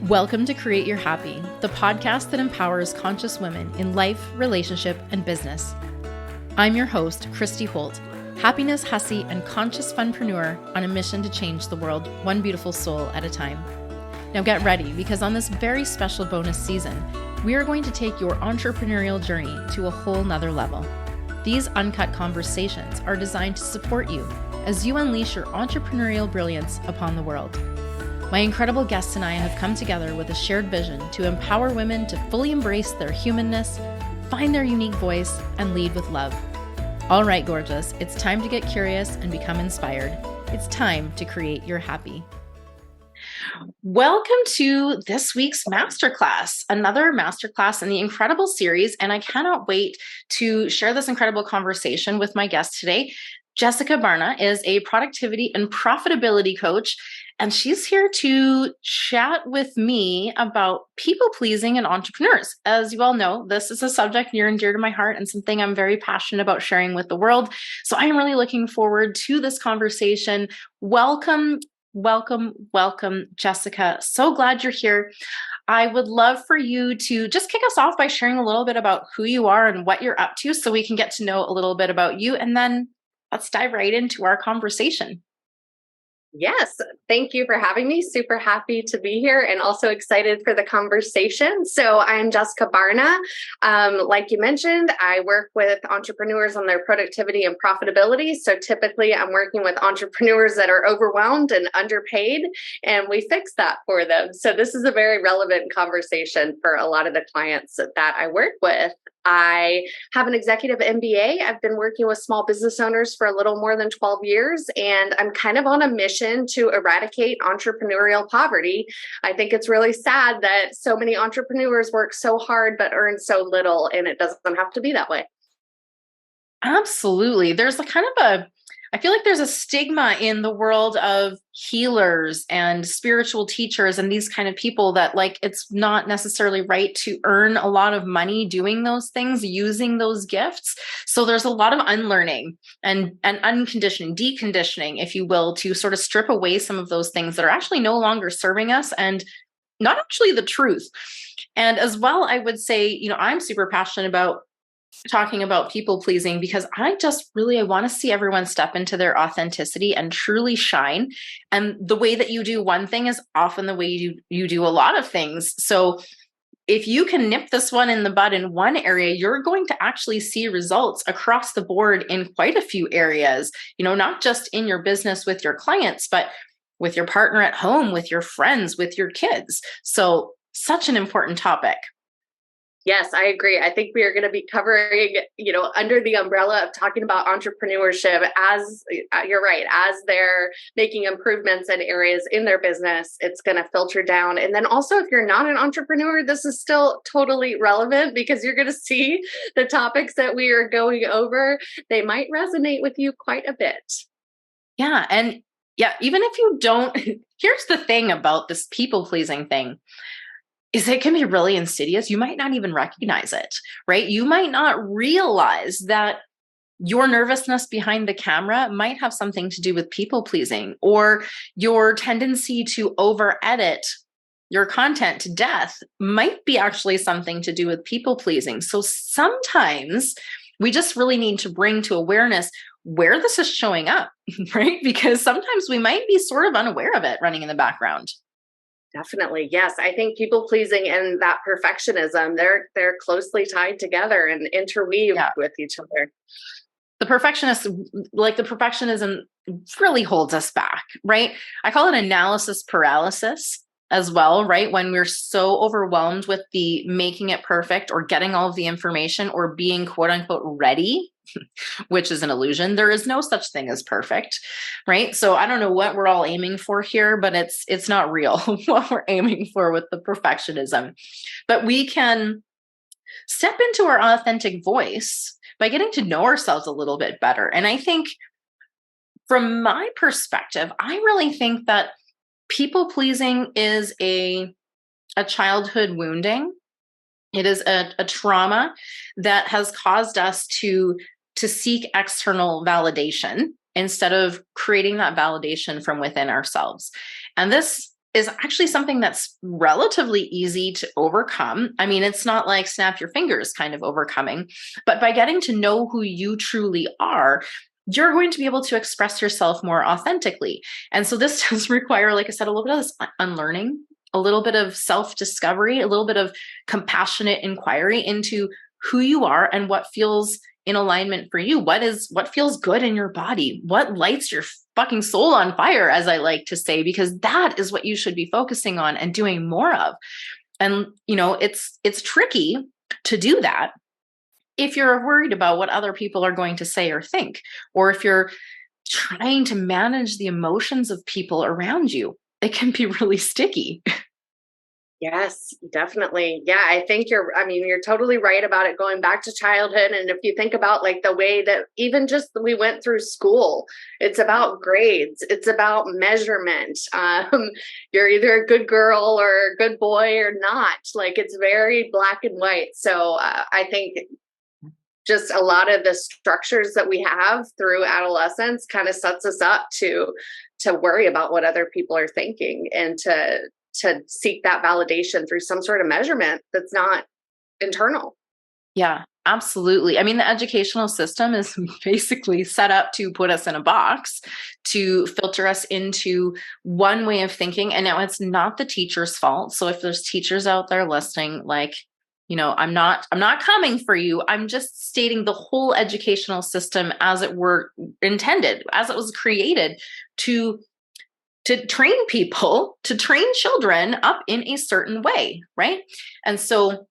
Welcome to Create Your Happy, the podcast that empowers conscious women in life, relationship, and business. I'm your host, Christy Holt, happiness, hussy, and conscious funpreneur on a mission to change the world one beautiful soul at a time. Now get ready, because on this very special bonus season, we are going to take your entrepreneurial journey to a whole nother level. These uncut conversations are designed to support you as you unleash your entrepreneurial brilliance upon the world. My incredible guests and I have come together with a shared vision to empower women to fully embrace their humanness, find their unique voice, and lead with love. All right, gorgeous, it's time to get curious and become inspired. It's time to create your happy. Welcome to this week's masterclass, another masterclass in the incredible series, and I cannot wait to share this incredible conversation with my guest today. Jessica Barna is a productivity and profitability coach, and she's here to chat with me about people-pleasing and entrepreneurs. As you all know, this is a subject near and dear to my heart and something I'm very passionate about sharing with the world. So I'm really looking forward to this conversation. Welcome, Jessica. So glad you're here. I would love for you to just kick us off by sharing a little bit about who you are and what you're up to so we can get to know a little bit about you, and then let's dive right into our conversation. Yes, thank you for having me. Super happy to be here and also excited for the conversation. So I'm Jessica Barna. Like you mentioned, I work with entrepreneurs on their productivity and profitability. So typically I'm working with entrepreneurs that are overwhelmed and underpaid, and we fix that for them. So this is a very relevant conversation for a lot of the clients that I work with. I have an executive MBA. I've been working with small business owners for a little more than 12 years, and I'm kind of on a mission to eradicate entrepreneurial poverty. I think it's really sad that so many entrepreneurs work so hard but earn so little, and it doesn't have to be that way. Absolutely. I feel like there's a stigma in the world of healers and spiritual teachers and these kind of people that it's not necessarily right to earn a lot of money doing those things, using those gifts. So there's a lot of unlearning and unconditioning, deconditioning, if you will, to sort of strip away some of those things that are actually no longer serving us and not actually the truth. And as well, I would say, I'm super passionate about talking about people pleasing because I want to see everyone step into their authenticity and truly shine. And the way that you do one thing is often the way you do a lot of things. So if you can nip this one in the bud in one area, you're going to actually see results across the board in quite a few areas, not just in your business with your clients, but with your partner at home, with your friends, with your kids. So such an important topic. Yes, I agree. I think we are going to be covering, under the umbrella of talking about entrepreneurship as you're right, as they're making improvements in areas in their business, it's going to filter down. And then also, if you're not an entrepreneur, this is still totally relevant because you're going to see the topics that we are going over. They might resonate with you quite a bit. Yeah. And yeah, even if you don't, here's the thing about this people pleasing thing. Is it can be really insidious. You might not even recognize it, right? You might not realize that your nervousness behind the camera might have something to do with people pleasing, or your tendency to over edit your content to death might be actually something to do with people pleasing. So sometimes we just really need to bring to awareness where this is showing up, right? Because sometimes we might be sort of unaware of it running in the background. Definitely. Yes. I think people pleasing and that perfectionism, they're closely tied together and interweave with each other. The perfectionism really holds us back, right? I call it analysis paralysis as well, right? When we're so overwhelmed with the making it perfect or getting all of the information or being quote unquote ready, which is an illusion. There is no such thing as perfect, right? So I don't know what we're all aiming for here, but it's not real what we're aiming for with the perfectionism. But we can step into our authentic voice by getting to know ourselves a little bit better. And I think from my perspective, I really think that people pleasing is a childhood wounding. It is a trauma that has caused us to seek external validation instead of creating that validation from within ourselves. And this is actually something that's relatively easy to overcome. I mean, it's not like snap your fingers kind of overcoming, but by getting to know who you truly are, you're going to be able to express yourself more authentically. And so this does require, like I said, a little bit of this unlearning, a little bit of self-discovery, a little bit of compassionate inquiry into who you are and what feels in alignment for you. What feels good in your body? What lights your fucking soul on fire, as I like to say, because that is what you should be focusing on and doing more of. And, it's tricky to do that if you're worried about what other people are going to say or think, or if you're trying to manage the emotions of people around you. It can be really sticky. Yes, definitely. Yeah, I think you're totally right about it going back to childhood. And if you think about like the way that even just we went through school, it's about grades, it's about measurement. You're either a good girl or a good boy or not. Like it's very black and white. So I think just a lot of the structures that we have through adolescence kind of sets us up to worry about what other people are thinking and to seek that validation through some sort of measurement that's not internal. Yeah, absolutely. I mean, the educational system is basically set up to put us in a box, to filter us into one way of thinking. And now it's not the teacher's fault. So if there's teachers out there listening, like, I'm not coming for you. I'm just stating the whole educational system as it were intended, as it was created to train people, to train children up in a certain way, right? And so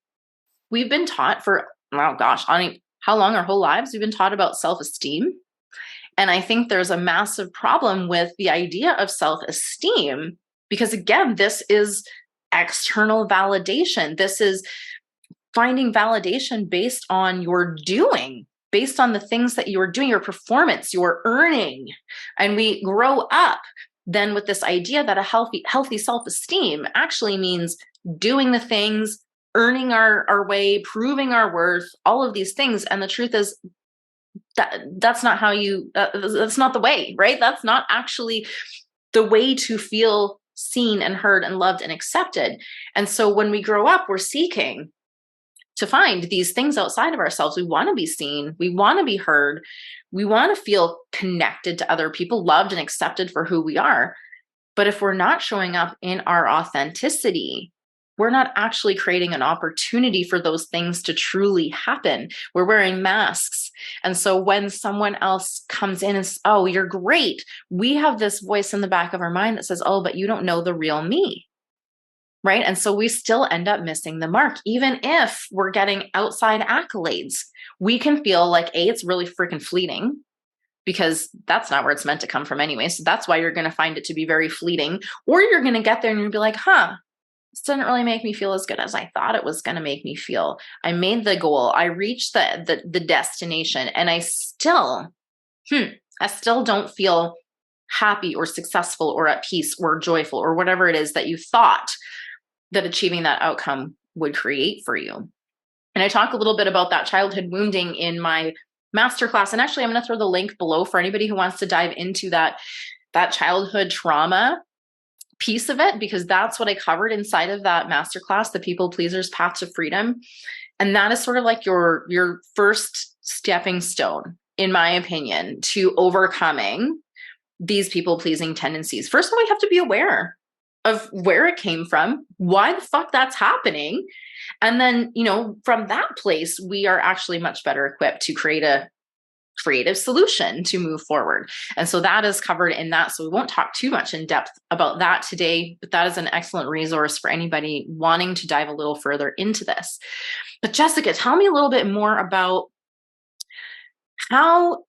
we've been taught for, oh gosh, how long our whole lives, we've been taught about self-esteem. And I think there's a massive problem with the idea of self-esteem, because again, this is external validation. This is finding validation based on your doing, based on the things that you're doing, your performance, your earning. And we grow up then with this idea that a healthy self-esteem actually means doing the things, earning our way, proving our worth, all of these things. And the truth is that's not that's not the way, right? That's not actually the way to feel seen and heard and loved and accepted. And so when we grow up, we're seeking to find these things outside of ourselves. We want to be seen. We want to be heard. We want to feel connected to other people, loved and accepted for who we are. But if we're not showing up in our authenticity, we're not actually creating an opportunity for those things to truly happen. We're wearing masks. And so when someone else comes in and says, oh, you're great, we have this voice in the back of our mind that says, oh, but you don't know the real me. Right. And so we still end up missing the mark, even if we're getting outside accolades. We can feel like, it's really freaking fleeting, because that's not where it's meant to come from anyway. So that's why you're going to find it to be very fleeting, or you're going to get there and you'll be like, this didn't really make me feel as good as I thought it was going to make me feel. I made the goal. I reached the destination, and I still don't feel happy or successful or at peace or joyful or whatever it is that you thought that achieving that outcome would create for you. And I talk a little bit about that childhood wounding in my masterclass. And actually, I'm going to throw the link below for anybody who wants to dive into that childhood trauma piece of it, because that's what I covered inside of that masterclass, the People Pleaser's Path to Freedom. And that is sort of like your first stepping stone, in my opinion, to overcoming these people-pleasing tendencies. First of all, you have to be aware of where it came from, why the fuck that's happening. And then, from that place, we are actually much better equipped to create a creative solution to move forward. And so that is covered in that. So we won't talk too much in depth about that today, but that is an excellent resource for anybody wanting to dive a little further into this. But Jessica, tell me a little bit more about how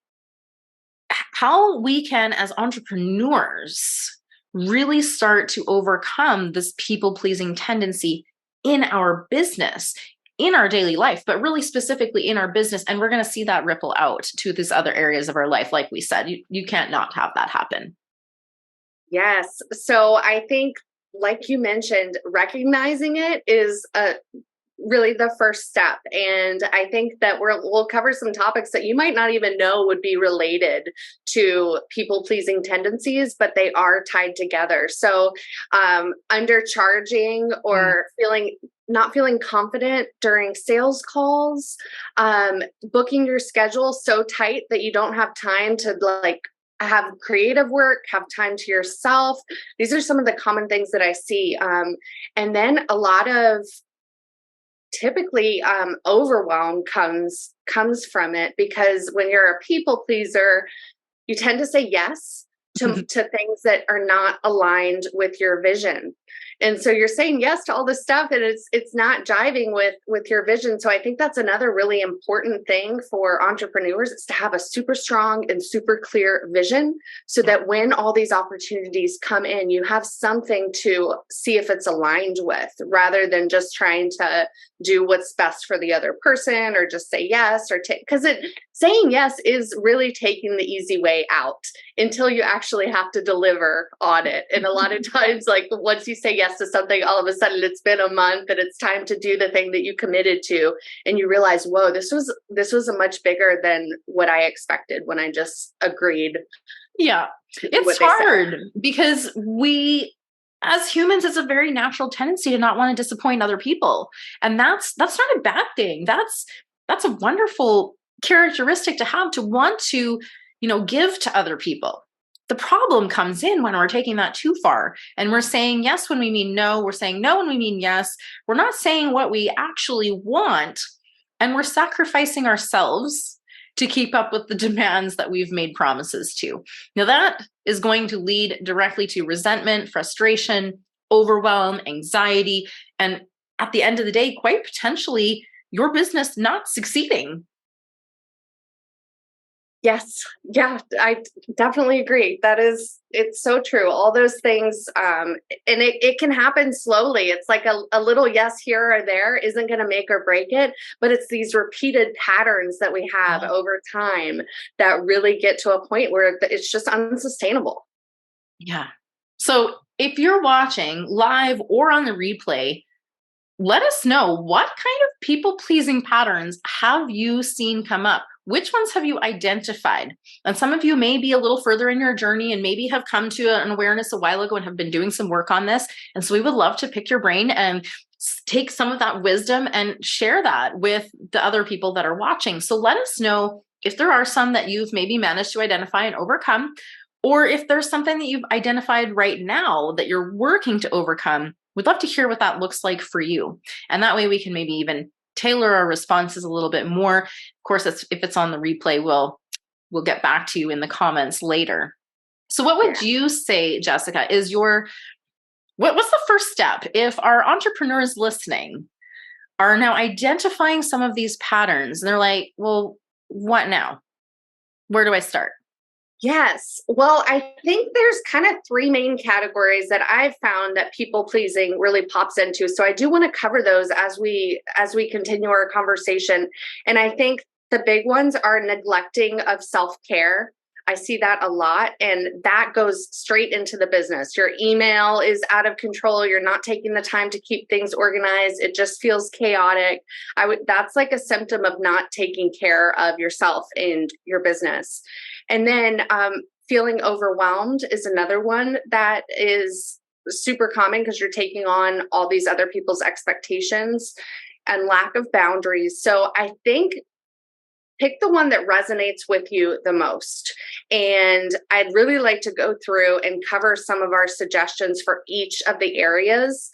we can, as entrepreneurs, really start to overcome this people-pleasing tendency in our business, in our daily life, but really specifically in our business. And we're going to see that ripple out to these other areas of our life. Like we said, you can't not have that happen. Yes. So I think, like you mentioned, recognizing it is really the first step. And I think that we'll cover some topics that you might not even know would be related to people pleasing tendencies, but they are tied together. So undercharging or not feeling confident during sales calls, booking your schedule so tight that you don't have time to like have creative work, have time to yourself. These are some of the common things that I see. And then a lot of typically overwhelm comes from it, because when you're a people pleaser, you tend to say yes to things that are not aligned with your vision. And so you're saying yes to all this stuff, and it's not jiving with your vision. So I think that's another really important thing for entrepreneurs, is to have a super strong and super clear vision, so that when all these opportunities come in, you have something to see if it's aligned with, rather than just trying to do what's best for the other person, or just say yes, or because saying yes is really taking the easy way out until you actually have to deliver on it. And a lot of times, like once you say yes to something, all of a sudden it's been a month and it's time to do the thing that you committed to, and you realize, whoa, this was a much bigger than what I expected when I just agreed. Yeah, it's hard because we, as humans, it's a very natural tendency to not want to disappoint other people, and that's not a bad thing. That's a wonderful characteristic to have, to want to give to other people. The problem comes in when we're taking that too far, and we're saying yes when we mean no, we're saying no when we mean yes, we're not saying what we actually want, and we're sacrificing ourselves to keep up with the demands that we've made promises to. Now, that is going to lead directly to resentment, frustration, overwhelm, anxiety, and at the end of the day, quite potentially your business not succeeding. Yes. Yeah, I definitely agree. It's so true. All those things, and it can happen slowly. It's like a little yes here or there isn't going to make or break it, but it's these repeated patterns that we have over time that really get to a point where it's just unsustainable. Yeah. So if you're watching live or on the replay, let us know, what kind of people-pleasing patterns have you seen come up? Which ones have you identified? And some of you may be a little further in your journey and maybe have come to an awareness a while ago and have been doing some work on this. And so we would love to pick your brain and take some of that wisdom and share that with the other people that are watching. So let us know if there are some that you've maybe managed to identify and overcome, or if there's something that you've identified right now that you're working to overcome. We'd love to hear what that looks like for you. And that way we can maybe even tailor our responses a little bit more. Of course, if it's on the replay, we'll get back to you in the comments later. So what would you say, Jessica, is what's the first step if our entrepreneurs listening are now identifying some of these patterns and they're like, well, what now? Where do I start? Yes. Well, I think there's kind of three main categories that I've found that people pleasing really pops into. So I do want to cover those as we continue our conversation. And I think the big ones are neglecting of self-care. I see that a lot, and that goes straight into the business. Your email is out of control. You're not taking the time to keep things organized. It just feels chaotic. That's like a symptom of not taking care of yourself and your business. And then feeling overwhelmed is another one that is super common, because you're taking on all these other people's expectations, and lack of boundaries. So I think pick the one that resonates with you the most. And I'd really like to go through and cover some of our suggestions for each of the areas.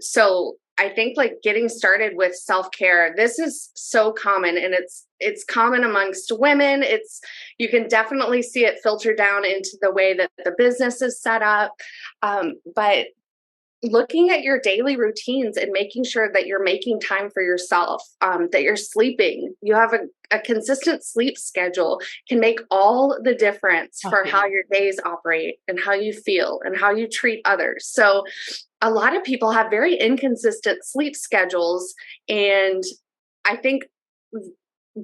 So I think like getting started with self-care, this is so common, and it's common amongst women. You can definitely see it filter down into the way that the business is set up. But looking at your daily routines and making sure that you're making time for yourself, that you're sleeping, you have a consistent sleep schedule, can make all the difference for how your days operate and how you feel and how you treat others. So a lot of people have very inconsistent sleep schedules, and I think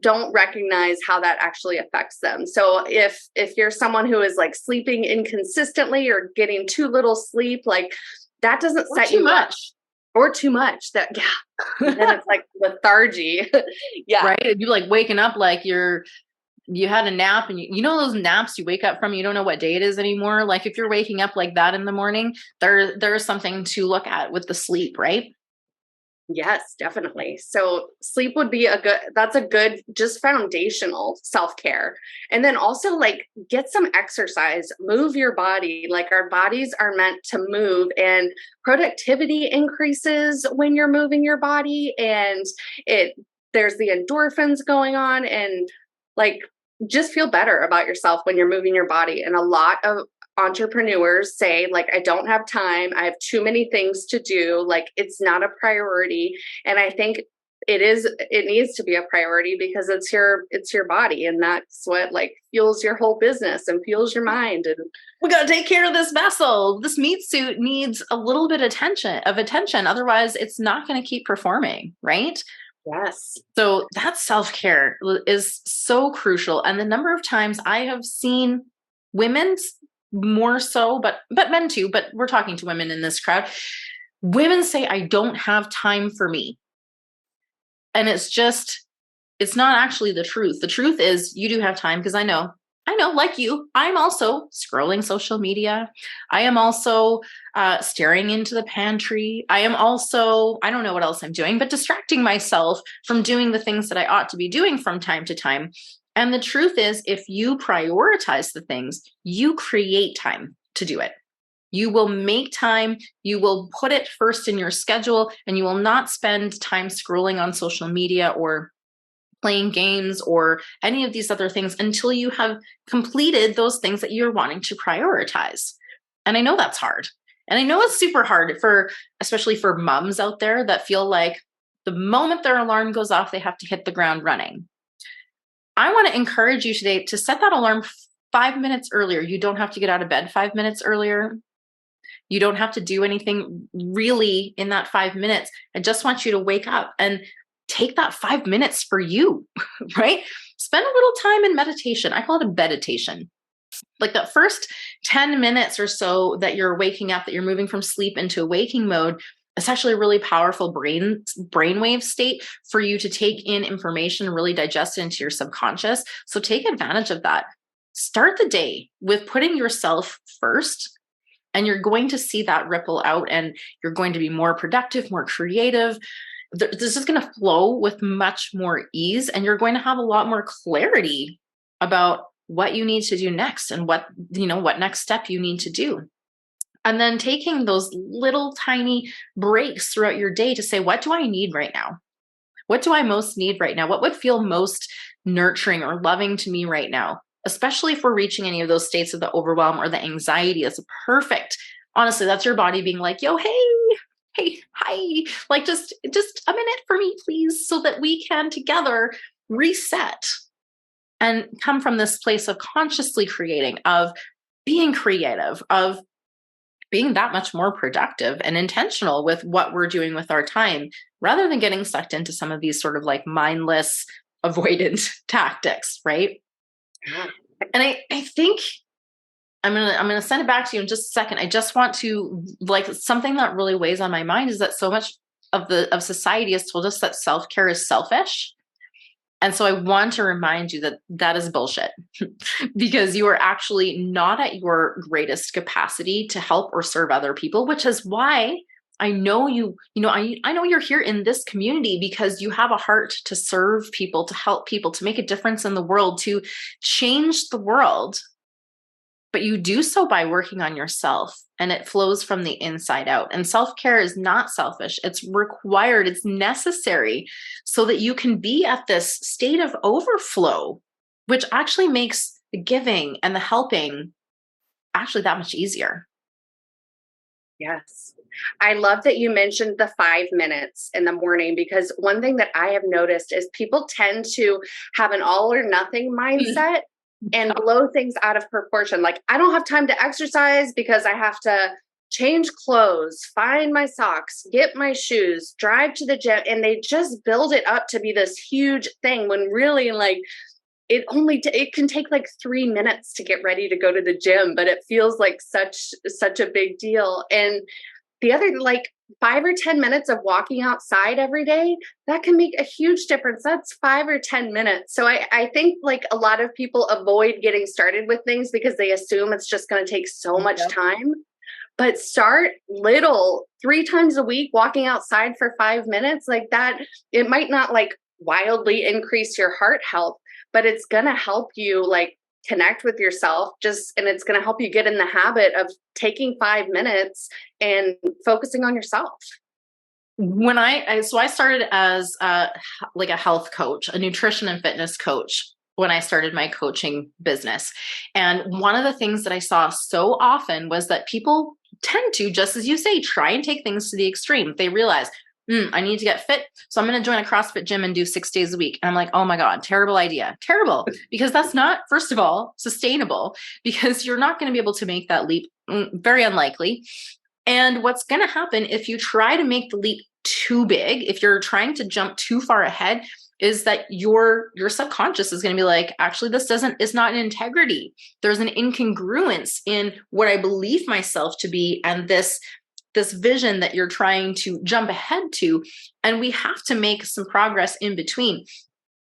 don't recognize how that actually affects them. So if you're someone who is like sleeping inconsistently or getting too little sleep, like that doesn't set you up. or too much that, and then it's like lethargy. Yeah. Right. You like waking up like you had a nap and you know those naps you wake up from, you don't know what day it is anymore. Like if you're waking up like that in the morning, there's something to look at with the sleep, right? Yes, definitely. So sleep would be that's a good, just foundational self-care. And then also like get some exercise, move your body. Like our bodies are meant to move, and productivity increases when you're moving your body, and it there's the endorphins going on, and like just feel better about yourself when you're moving your body. And a lot of entrepreneurs say like, I don't have time, I have too many things to do, like it's not a priority. And I think it needs to be a priority, because it's your body, and that's what like fuels your whole business and fuels your mind. And We got to take care of this vessel. This meat suit needs a little bit attention. Otherwise it's not going to keep performing, right? yes. So that self-care is so crucial. And the number of times I have seen women's more so, but men too, but we're talking to women in this crowd. Women say, I don't have time for me. And it's not actually the truth. The truth is you do have time, because I know, like you, I'm also scrolling social media. I am also staring into the pantry. I am also, I don't know what else I'm doing, but distracting myself from doing the things that I ought to be doing from time to time. And the truth is, if you prioritize the things, you create time to do it. You will make time, you will put it first in your schedule, and you will not spend time scrolling on social media or playing games or any of these other things until you have completed those things that you're wanting to prioritize. And I know that's hard. And I know it's super hard especially for moms out there that feel like the moment their alarm goes off, they have to hit the ground running. I want to encourage you today to set that alarm 5 minutes earlier. You don't have to get out of bed 5 minutes earlier. You don't have to do anything really in that 5 minutes. I just want you to wake up and take that 5 minutes for you, right? Spend a little time in meditation. I call it a meditation. Like that first 10 minutes or so that you're waking up, that you're moving from sleep into waking mode, it's actually a really powerful brainwave state for you to take in information and really digest it into your subconscious. So take advantage of that. Start the day with putting yourself first, and you're going to see that ripple out, and you're going to be more productive, more creative. This is going to flow with much more ease, and you're going to have a lot more clarity about what you need to do next, and what next step you need to do. And then taking those little tiny breaks throughout your day to say, what do I need right now? What do I most need right now? What would feel most nurturing or loving to me right now? Especially if we're reaching any of those states of the overwhelm or the anxiety. That's perfect. Honestly, that's your body being like, yo, hey, hi, like just a minute for me, please, so that we can together reset and come from this place of consciously creating, of being creative, of being that much more productive and intentional with what we're doing with our time, rather than getting sucked into some of these sort of like mindless avoidance tactics, right? Yeah. And I think I'm gonna send it back to you in just a second. I just want to, like, something that really weighs on my mind is that so much of society has told us that self-care is selfish. And so I want to remind you that that is bullshit, because you are actually not at your greatest capacity to help or serve other people, which is why I know I know you're here in this community, because you have a heart to serve people, to help people, to make a difference in the world, to change the world. But you do so by working on yourself, and it flows from the inside out. And self-care is not selfish. It's required. It's necessary so that you can be at this state of overflow, which actually makes the giving and the helping actually that much easier. Yes. I love that you mentioned the 5 minutes in the morning, because one thing that I have noticed is people tend to have an all or nothing mindset and blow things out of proportion. Like, I don't have time to exercise because I have to change clothes, find my socks, get my shoes, drive to the gym. And they just build it up to be this huge thing, when really, like, it can take like 3 minutes to get ready to go to the gym, but it feels like such a big deal. And the other, like 5 or 10 minutes of walking outside every day, that can make a huge difference. That's 5 or 10 minutes. So I think like a lot of people avoid getting started with things because they assume it's just going to take so much Yep. time. But start little, 3 times a week, walking outside for 5 minutes like that. It might not like wildly increase your heart health, but it's going to help you like connect with yourself and it's going to help you get in the habit of taking 5 minutes and focusing on yourself. When so I started as like a health coach, a nutrition and fitness coach when I started my coaching business. And one of the things that I saw so often was that people tend to, just as you say, try and take things to the extreme. They realize, I need to get fit, so I'm going to join a CrossFit gym and do 6 days a week. And I'm like, oh my God, terrible idea. Terrible. Because that's not, first of all, sustainable, because you're not going to be able to make that leap. Very unlikely. And what's going to happen if you try to make the leap too big, if you're trying to jump too far ahead, is that your subconscious is going to be like, actually, it's not an integrity. There's an incongruence in what I believe myself to be and this vision that you're trying to jump ahead to. And we have to make some progress in between.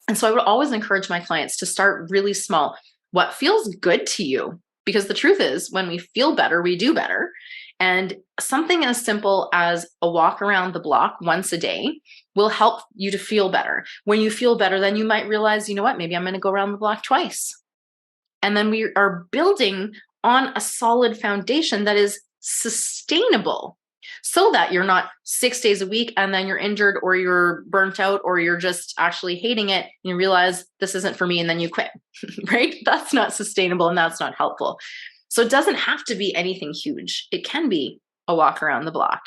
And so I would always encourage my clients to start really small. What feels good to you? Because the truth is, when we feel better, we do better. And something as simple as a walk around the block once a day will help you to feel better. When you feel better, then you might realize, you know what, maybe I'm going to go around the block twice. And then we are building on a solid foundation that is sustainable, so that you're not 6 days a week and then you're injured or you're burnt out or you're just actually hating it and you realize this isn't for me and then you quit, right? That's not sustainable and that's not helpful. So it doesn't have to be anything huge. It can be a walk around the block.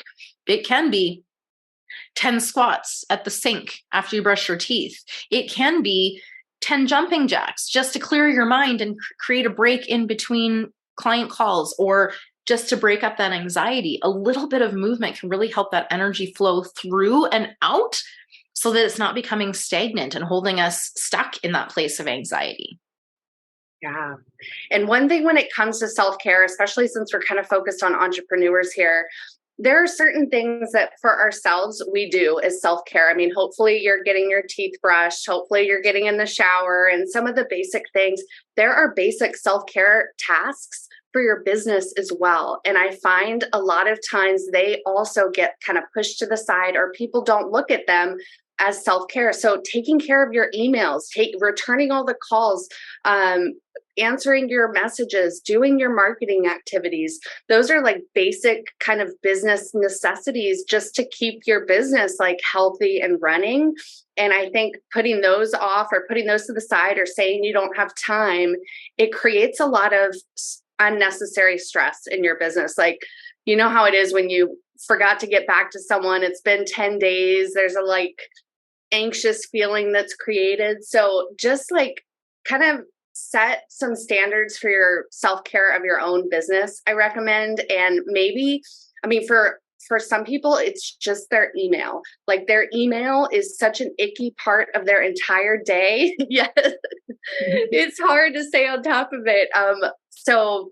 It can be 10 squats at the sink after you brush your teeth. It can be 10 jumping jacks just to clear your mind and create a break in between client calls, or just to break up that anxiety. A little bit of movement can really help that energy flow through and out so that it's not becoming stagnant and holding us stuck in that place of anxiety. Yeah. And one thing when it comes to self-care, especially since we're kind of focused on entrepreneurs here, there are certain things that for ourselves we do as self-care. I mean, hopefully you're getting your teeth brushed, hopefully you're getting in the shower, and some of the basic things. There are basic self-care tasks for your business as well. And I find a lot of times they also get kind of pushed to the side, or people don't look at them as self-care. So taking care of your emails, returning all the calls, answering your messages, doing your marketing activities. Those are like basic kind of business necessities just to keep your business like healthy and running. And I think putting those off or putting those to the side or saying you don't have time, it creates a lot of unnecessary stress in your business. Like, you know how it is when you forgot to get back to someone, it's been 10 days, there's a like anxious feeling that's created. So just like kind of set some standards for your self-care of your own business, I recommend. And maybe, I mean, for some people, it's just their email. Like their email is such an icky part of their entire day. Yes. It's hard to stay on top of it. So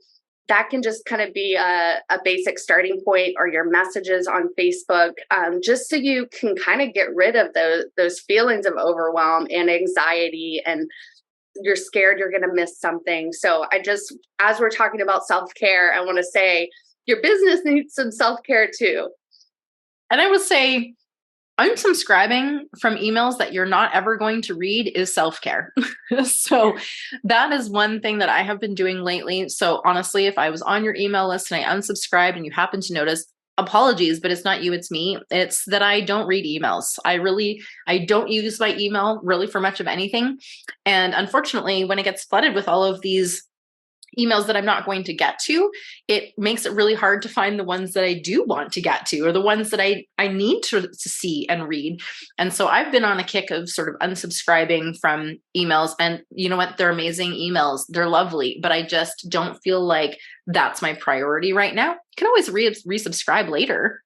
that can just kind of be a basic starting point, or your messages on Facebook, just so you can kind of get rid of those feelings of overwhelm and anxiety, and you're scared you're going to miss something. So as we're talking about self-care, I want to say your business needs some self-care too. And I would say unsubscribing from emails that you're not ever going to read is self-care. So that is one thing that I have been doing lately. So honestly, if I was on your email list and I unsubscribed and you happen to notice, apologies, but it's not you, it's me. It's that I don't read emails. I don't use my email really for much of anything. And unfortunately, when it gets flooded with all of these emails that I'm not going to get to, it makes it really hard to find the ones that I do want to get to, or the ones that I need to see and read. And so I've been on a kick of sort of unsubscribing from emails, and you know what? They're amazing emails. They're lovely, but I just don't feel like that's my priority right now. You can always resubscribe later.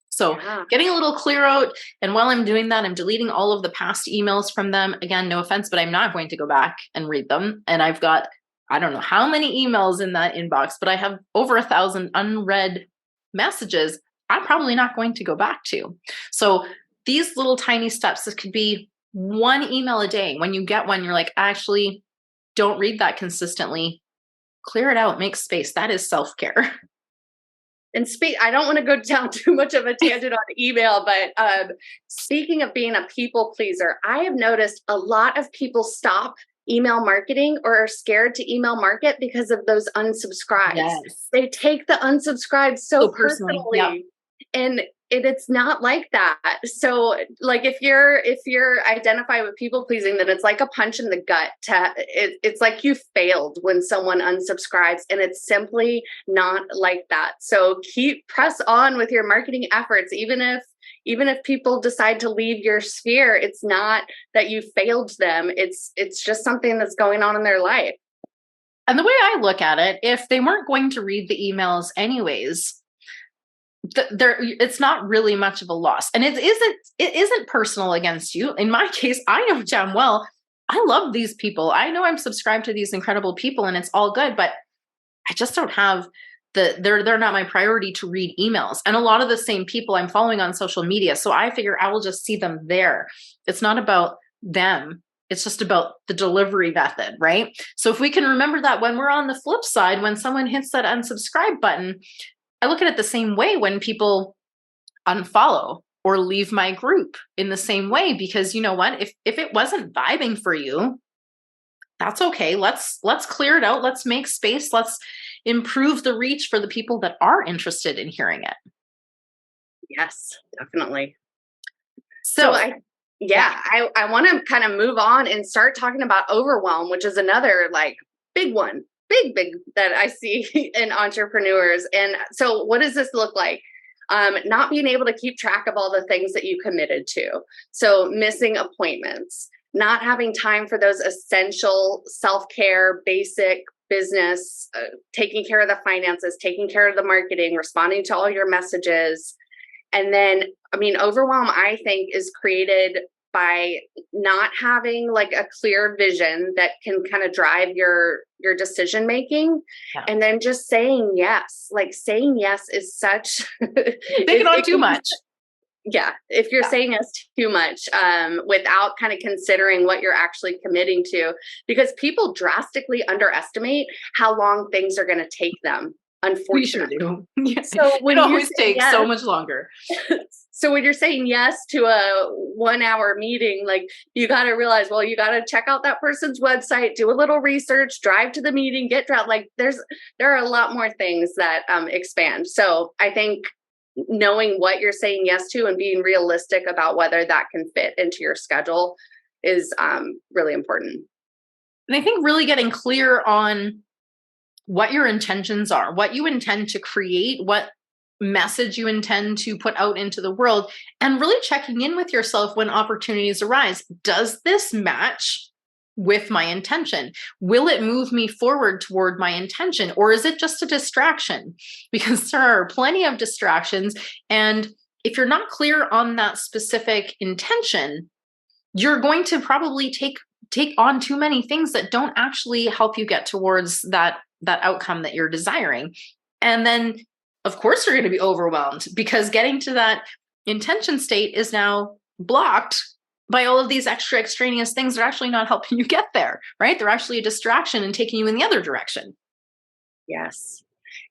So getting a little clear out. And while I'm doing that, I'm deleting all of the past emails from them. Again, no offense, but I'm not going to go back and read them. And I've got, I don't know how many emails in that inbox, but I have over 1,000 unread messages I'm probably not going to go back to. So these little tiny steps, this could be one email a day. When you get one, you're like, actually, don't read that consistently. Clear it out, make space. That is self-care. And I don't want to go down too much of a tangent on email, but speaking of being a people pleaser, I have noticed a lot of people stop email marketing or are scared to email market because of those unsubscribes. Yes. They take the unsubscribes so Personally. Yep. personally. And it's not like that. So like if you're identify with people pleasing, then it's like a punch in the gut. It's like you failed when someone unsubscribes, and it's simply not like that. So press on with your marketing efforts, even if people decide to leave your sphere. It's not that you failed them. It's just something that's going on in their life. And the way I look at it, if they weren't going to read the emails anyways, it's not really much of a loss. And it isn't personal against you. In my case, I know damn well, I love these people. I know I'm subscribed to these incredible people and it's all good, but I just don't have they're not my priority to read emails. And a lot of the same people I'm following on social media. So I figure I will just see them there. It's not about them. It's just about the delivery method, right? So if we can remember that when we're on the flip side, when someone hits that unsubscribe button, I look at it the same way when people unfollow or leave my group in the same way, because you know what? If it wasn't vibing for you, that's okay. Let's clear it out. Let's make space. Let's improve the reach for the people that are interested in hearing it. Yes, definitely. So I want to kind of move on and start talking about overwhelm, which is another like big one. Big that I see in entrepreneurs. And so what does this look like? Not being able to keep track of all the things that you committed to. So missing appointments, not having time for those essential self-care, basic business, taking care of the finances, taking care of the marketing, responding to all your messages. And then, overwhelm, I think, is created by not having like a clear vision that can kind of drive your decision making. Yeah. And then just saying yes. Like saying yes is such taking on too much. Yeah. If you're saying yes too much, without kind of considering what you're actually committing to, because people drastically underestimate how long things are going to take them. Unfortunately. We sure do. So when it always takes so much longer. So when you're saying yes to a 1 hour meeting, like you got to realize, well, you got to check out that person's website, do a little research, drive to the meeting, get dressed. Like there are a lot more things that expand. So I think knowing what you're saying yes to and being realistic about whether that can fit into your schedule is really important. And I think really getting clear on what your intentions are, what you intend to create, what message you intend to put out into the world, and really checking in with yourself when opportunities arise. Does this match with my intention? Will it move me forward toward my intention? Or is it just a distraction? Because there are plenty of distractions. And if you're not clear on that specific intention, you're going to probably take on too many things that don't actually help you get towards that outcome that you're desiring. And then of course you're going to be overwhelmed, because getting to that intention state is now blocked by all of these extra extraneous things that are actually not helping you get there, right? They're actually a distraction and taking you in the other direction. Yes.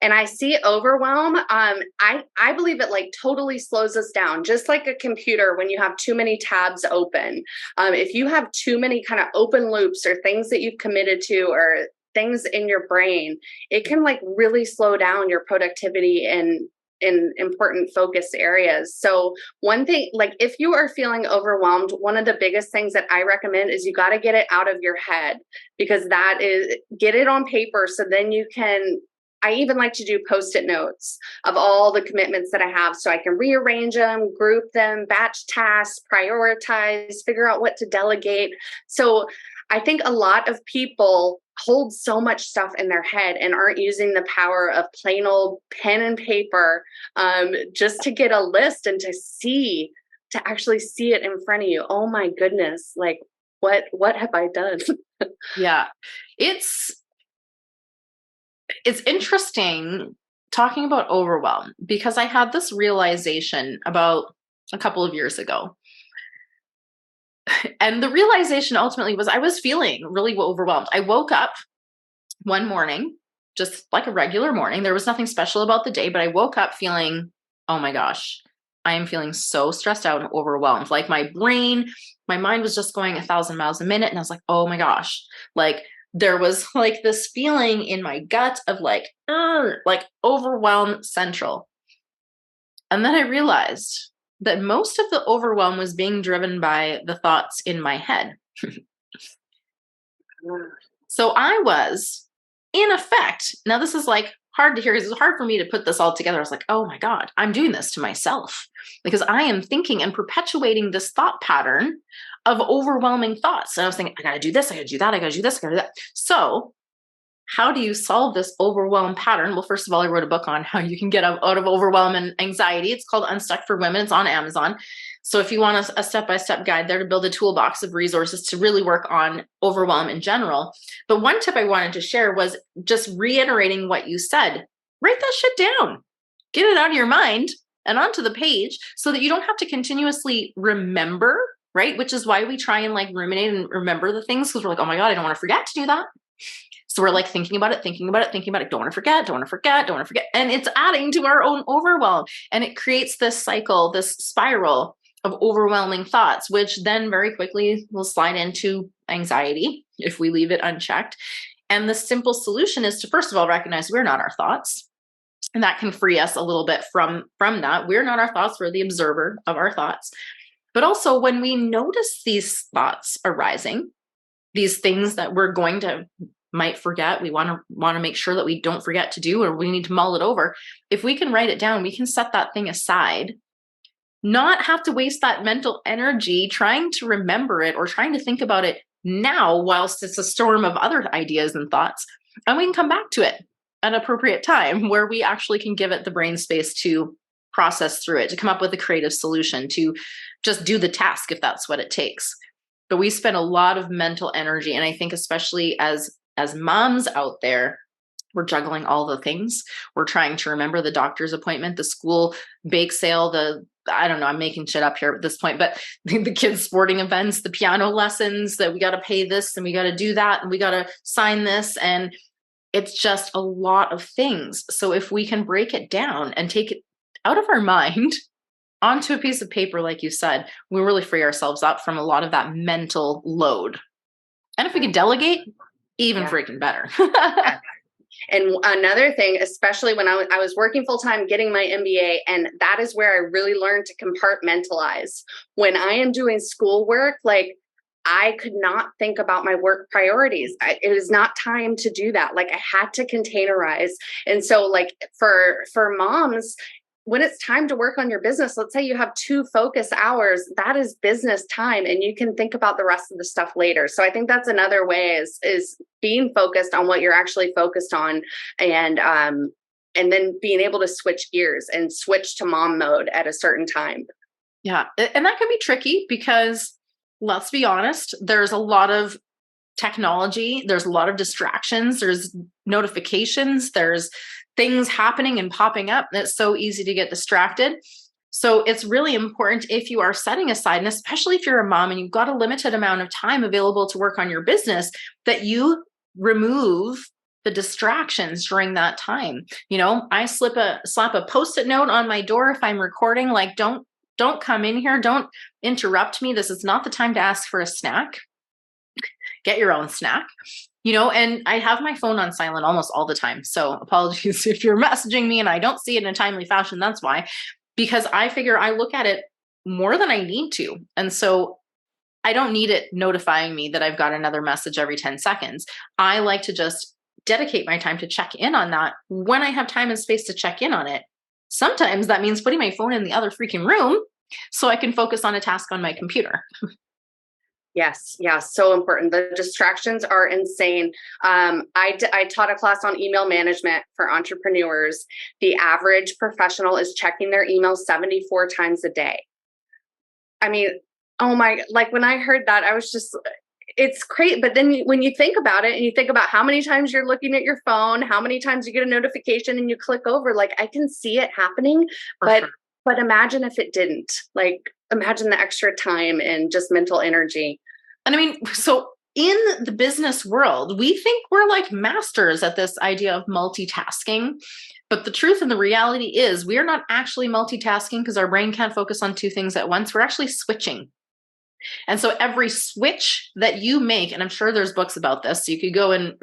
And I see overwhelm. I believe it like totally slows us down, just like a computer when you have too many tabs open. If you have too many kind of open loops or things that you've committed to or things in your brain, it can like really slow down your productivity in important focus areas. So one thing, like if you are feeling overwhelmed, one of the biggest things that I recommend is you got to get it out of your head, because get it on paper. So then I even like to do Post-it notes of all the commitments that I have so I can rearrange them, group them, batch tasks, prioritize, figure out what to delegate. So I think a lot of people hold so much stuff in their head and aren't using the power of plain old pen and paper just to get a list and to actually see it in front of you. Oh my goodness, like what have I done? Yeah, it's interesting talking about overwhelm, because I had this realization about a couple of years ago. And the realization ultimately was I was feeling really overwhelmed. I woke up one morning, just like a regular morning. There was nothing special about the day, but I woke up feeling, oh my gosh, I am feeling so stressed out and overwhelmed. Like my brain, my mind was just going 1,000 miles a minute. And I was like, oh my gosh, like there was like this feeling in my gut of like overwhelm central. And then I realized that most of the overwhelm was being driven by the thoughts in my head. So I was, in effect, now this is like hard to hear because it's hard for me to put this all together. I was like, oh my God, I'm doing this to myself because I am thinking and perpetuating this thought pattern of overwhelming thoughts. And I was thinking, I got to do this, I got to do that, I got to do this, I got to do that. So how do you solve this overwhelm pattern? Well, first of all, I wrote a book on how you can get out of overwhelm and anxiety. It's called Unstuck for Women. It's on Amazon. So if you want a step-by-step guide there to build a toolbox of resources to really work on overwhelm in general. But one tip I wanted to share was just reiterating what you said. Write that shit down. Get it out of your mind and onto the page so that you don't have to continuously remember, right? Which is why we try and like ruminate and remember the things because we're like, oh my God, I don't want to forget to do that. So we're like thinking about it. Don't want to forget. And it's adding to our own overwhelm. And it creates this cycle, this spiral of overwhelming thoughts, which then very quickly will slide into anxiety if we leave it unchecked. And the simple solution is to, first of all, recognize we're not our thoughts. And that can free us a little bit from that. We're not our thoughts. We're the observer of our thoughts. But also when we notice these thoughts arising, these things that we're going to might forget, we want to make sure that we don't forget to do, or we need to mull it over. If we can write it down, we can set that thing aside, not have to waste that mental energy trying to remember it or trying to think about it now whilst it's a storm of other ideas and thoughts. And we can come back to it at an appropriate time where we actually can give it the brain space to process through it, to come up with a creative solution, to just do the task if that's what it takes. But we spend a lot of mental energy. And I think especially as moms out there, we're juggling all the things. We're trying to remember the doctor's appointment, the school bake sale, I don't know, I'm making shit up here at this point, but the kids' sporting events, the piano lessons that we got to pay this and we got to do that and we got to sign this. And it's just a lot of things. So if we can break it down and take it out of our mind onto a piece of paper, like you said, we really free ourselves up from a lot of that mental load. And if we can delegate, even freaking better. And another thing, especially when I was working full time, getting my MBA, and that is where I really learned to compartmentalize. When I am doing schoolwork, like I could not think about my work priorities. It was not time to do that. Like I had to containerize. And so like for moms, when it's time to work on your business, let's say you have 2 focus hours, that is business time and you can think about the rest of the stuff later. So I think that's another way is being focused on what you're actually focused on and then being able to switch gears and switch to mom mode at a certain time. Yeah. And that can be tricky because let's be honest, there's a lot of technology, there's a lot of distractions, there's notifications, there's things happening and popping up. And it's so easy to get distracted. So it's really important if you are setting aside, and especially if you're a mom and you've got a limited amount of time available to work on your business, that you remove the distractions during that time. You know, I slap a Post-it note on my door if I'm recording, like, don't come in here. Don't interrupt me. This is not the time to ask for a snack. Get your own snack. You know, and I have my phone on silent almost all the time. So apologies if you're messaging me and I don't see it in a timely fashion. That's why, because I figure I look at it more than I need to. And so I don't need it notifying me that I've got another message every 10 seconds. I like to just dedicate my time to check in on that when I have time and space to check in on it. Sometimes that means putting my phone in the other freaking room so I can focus on a task on my computer. Yes. So important. The distractions are insane. I taught a class on email management for entrepreneurs. The average professional is checking their email 74 times a day. I mean, oh my, like when I heard that, I was just, it's great. But then when you think about it and you think about how many times you're looking at your phone, how many times you get a notification and you click over, like I can see it happening, For but sure. but imagine if it didn't. Like imagine the extra time and just mental energy. And I mean, so in the business world, we think we're like masters at this idea of multitasking. But the truth and the reality is, we are not actually multitasking because our brain can't focus on two things at once. We're actually switching. And so every switch that you make, and I'm sure there's books about this, so you could go and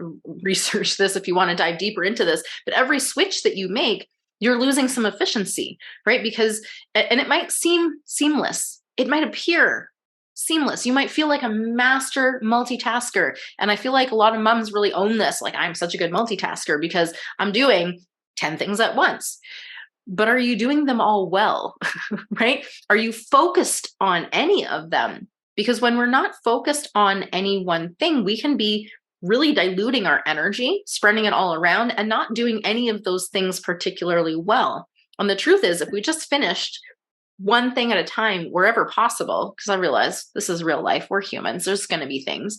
research this if you want to dive deeper into this, but every switch that you make, you're losing some efficiency, right? Because, and it might seem seamless, it might appear seamless. You might feel like a master multitasker. And I feel like a lot of moms really own this. Like, I'm such a good multitasker because I'm doing 10 things at once. But are you doing them all well, right? Are you focused on any of them? Because when we're not focused on any one thing, we can be really diluting our energy, spreading it all around, and not doing any of those things particularly well. And the truth is, if we just finished one thing at a time, wherever possible, because I realize this is real life, we're humans, there's going to be things.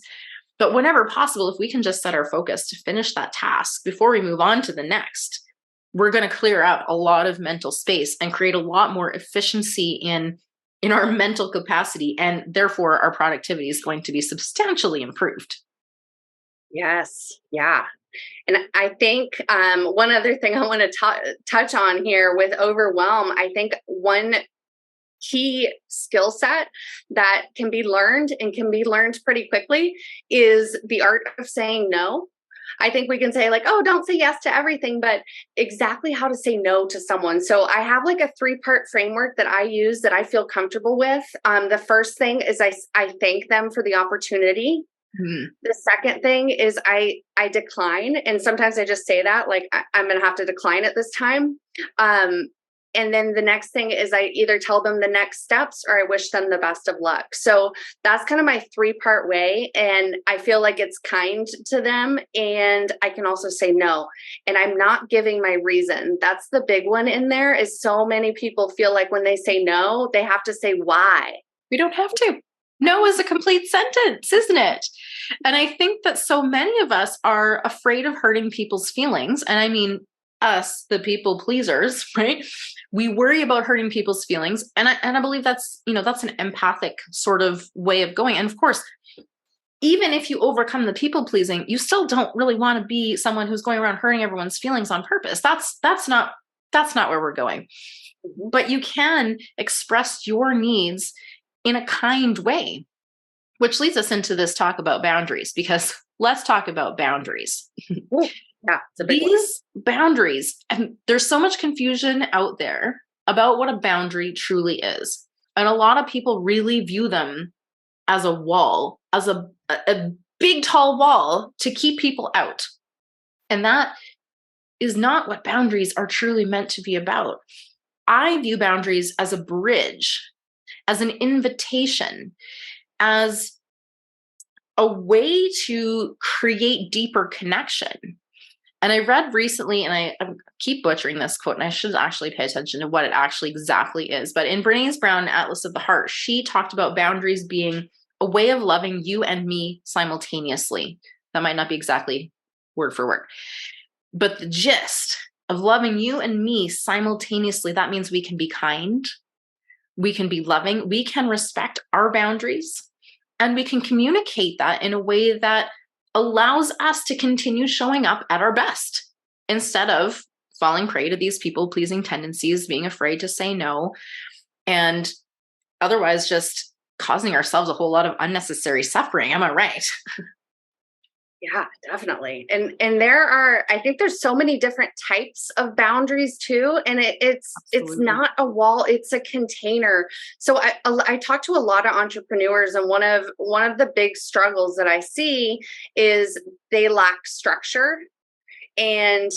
But whenever possible, if we can just set our focus to finish that task before we move on to the next, we're going to clear out a lot of mental space and create a lot more efficiency in our mental capacity. And therefore, our productivity is going to be substantially improved. Yes. Yeah. And I think one other thing I want to touch on here with overwhelm, I think one key skill set that can be learned and can be learned pretty quickly is the art of saying no. I think we can say like, oh, don't say yes to everything, but exactly how to say no to someone. So I have like a 3-part framework that I use that I feel comfortable with. The first thing is I thank them for the opportunity. Mm-hmm. The second thing is I decline. And sometimes I just say that like, I'm going to have to decline at this time. And then the next thing is I either tell them the next steps or I wish them the best of luck. So that's kind of my 3-part way. And I feel like it's kind to them. And I can also say no. And I'm not giving my reason. That's the big one in there is so many people feel like when they say no, they have to say why. We don't have to. No is a complete sentence, isn't it? And I think that so many of us are afraid of hurting people's feelings. And I mean, us, the people pleasers, right? We worry about hurting people's feelings. And I believe that's an empathic sort of way of going. And of course, even if you overcome the people pleasing, you still don't really want to be someone who's going around hurting everyone's feelings on purpose. That's not where we're going. But you can express your needs in a kind way, which leads us into this talk about boundaries, because let's talk about boundaries. Yeah, it's a big These boundaries, and there's so much confusion out there about what a boundary truly is. And a lot of people really view them as a wall, as a big, tall wall to keep people out. And that is not what boundaries are truly meant to be about. I view boundaries as a bridge, as an invitation, as a way to create deeper connection. And I read recently, and I keep butchering this quote, and I should actually pay attention to what it actually exactly is. But in Brené Brown, Atlas of the Heart, she talked about boundaries being a way of loving you and me simultaneously. That might not be exactly word for word, but the gist of loving you and me simultaneously, that means we can be kind, we can be loving, we can respect our boundaries, and we can communicate that in a way that allows us to continue showing up at our best instead of falling prey to these people-pleasing tendencies, being afraid to say no, and otherwise just causing ourselves a whole lot of unnecessary suffering. Am I right? Yeah, definitely. And I think there's so many different types of boundaries too. And it's Absolutely. not a wall, it's a container. So I talk to a lot of entrepreneurs, and one of the big struggles that I see is they lack structure. And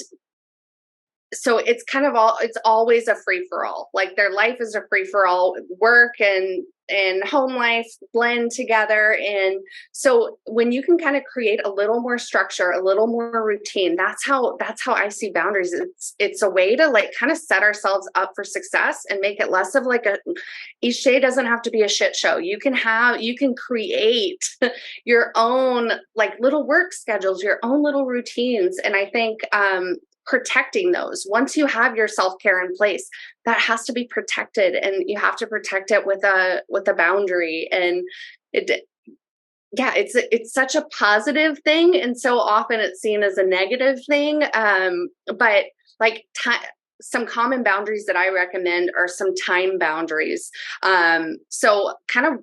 so it's kind of it's always a free for all. Like their life is a free for all, work and and home life blend together. And so when you can kind of create a little more structure, a little more routine, that's how I see boundaries. It's a way to like kind of set ourselves up for success and make it less of like each day doesn't have to be a shit show. You can create your own like little work schedules, your own little routines. And I think protecting those, once you have your self-care in place, that has to be protected, and you have to protect it with a boundary. And it's such a positive thing, and so often it's seen as a negative thing. But like some common boundaries that I recommend are some time boundaries. So kind of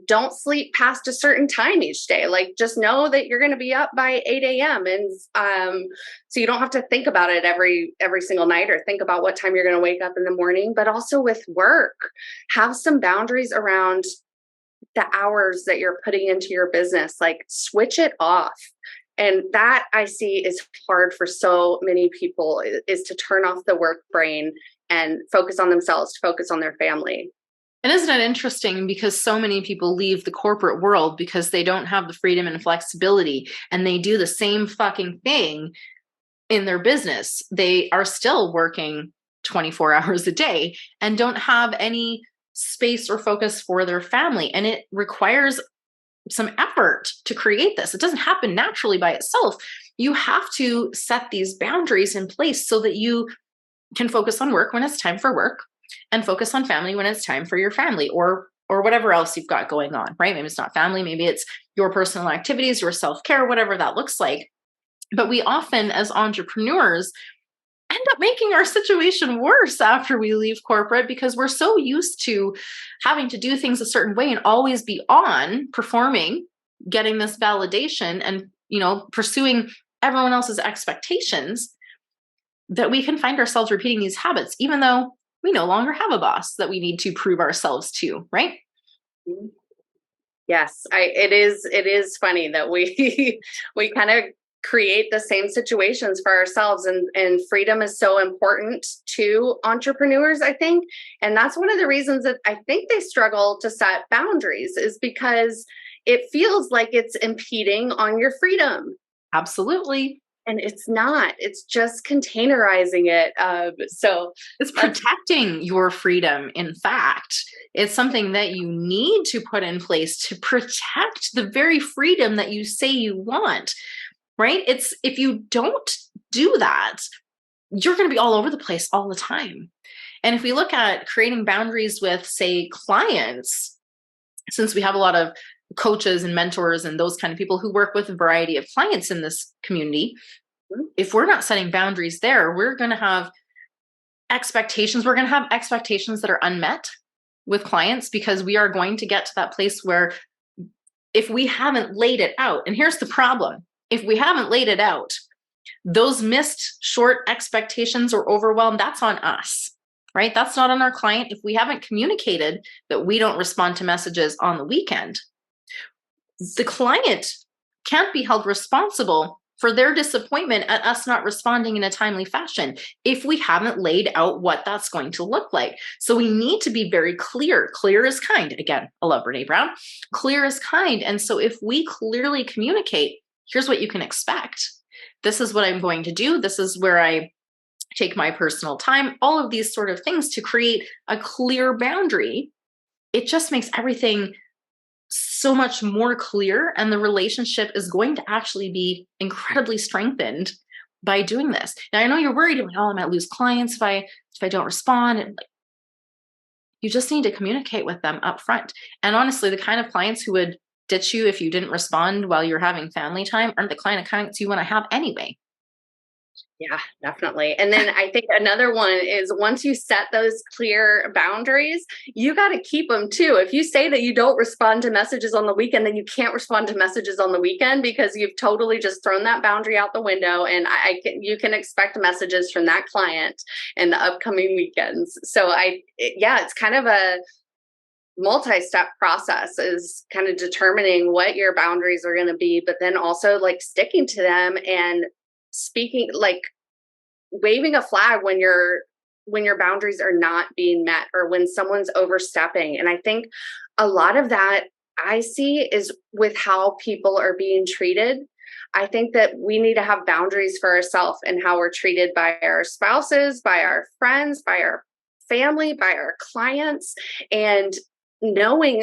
don't sleep past a certain time each day. Like just know that you're going to be up by 8 a.m. And so you don't have to think about it every single night or think about what time you're going to wake up in the morning. But also with work, have some boundaries around the hours that you're putting into your business. Like switch it off. And that I see is hard for so many people, is to turn off the work brain and focus on themselves, focus on their family. And isn't it interesting, because so many people leave the corporate world because they don't have the freedom and flexibility, and they do the same fucking thing in their business. They are still working 24 hours a day and don't have any space or focus for their family. And it requires some effort to create this. It doesn't happen naturally by itself. You have to set these boundaries in place so that you can focus on work when it's time for work, and focus on family when it's time for your family, or whatever else you've got going on, right? Maybe it's not family, maybe it's your personal activities, your self-care, whatever that looks like. But we often, as entrepreneurs, end up making our situation worse after we leave corporate, because we're so used to having to do things a certain way and always be on performing, getting this validation, and, pursuing everyone else's expectations, that we can find ourselves repeating these habits, even though we no longer have a boss that we need to prove ourselves to, right? Yes, it is funny that we we kind of create the same situations for ourselves, and freedom is so important to entrepreneurs, I think. And that's one of the reasons that I think they struggle to set boundaries, is because it feels like it's impeding on your freedom. Absolutely. And it's not, it's just containerizing it. So it's protecting your freedom. In fact, it's something that you need to put in place to protect the very freedom that you say you want, right? It's, if you don't do that, you're going to be all over the place all the time. And if we look at creating boundaries with, say, clients, since we have a lot of coaches and mentors and those kind of people who work with a variety of clients in this community, if we're not setting boundaries there, we're going to have expectations. We're going to have expectations that are unmet with clients, because we are going to get to that place where, if we haven't laid it out, and here's the problem, if we haven't laid it out, those missed short expectations or overwhelm, that's on us, right? That's not on our client. If we haven't communicated that we don't respond to messages on the weekend, the client can't be held responsible for their disappointment at us not responding in a timely fashion if we haven't laid out what that's going to look like. So we need to be very clear. Clear is kind. Again, I love Brene Brown. Clear is kind. And so if we clearly communicate, here's what you can expect. This is what I'm going to do. This is where I take my personal time. All of these sort of things to create a clear boundary. It just makes everything so much more clear, and the relationship is going to actually be incredibly strengthened by doing this. Now, I know you're worried, like, oh, I might lose clients if I don't respond. And like, you just need to communicate with them up front. And honestly, the kind of clients who would ditch you if you didn't respond while you're having family time aren't the kind of clients you want to have anyway. Yeah, definitely. And then I think another one is, once you set those clear boundaries, you got to keep them too. If you say that you don't respond to messages on the weekend, then you can't respond to messages on the weekend, because you've totally just thrown that boundary out the window. And you can expect messages from that client in the upcoming weekends. So it's kind of a multi-step process, is kind of determining what your boundaries are going to be, but then also like sticking to them, and speaking, like waving a flag when you're when your boundaries are not being met or when someone's overstepping. And I think a lot of that I see is with how people are being treated. I think that we need to have boundaries for ourselves and how we're treated by our spouses, by our friends, by our family, by our clients, and knowing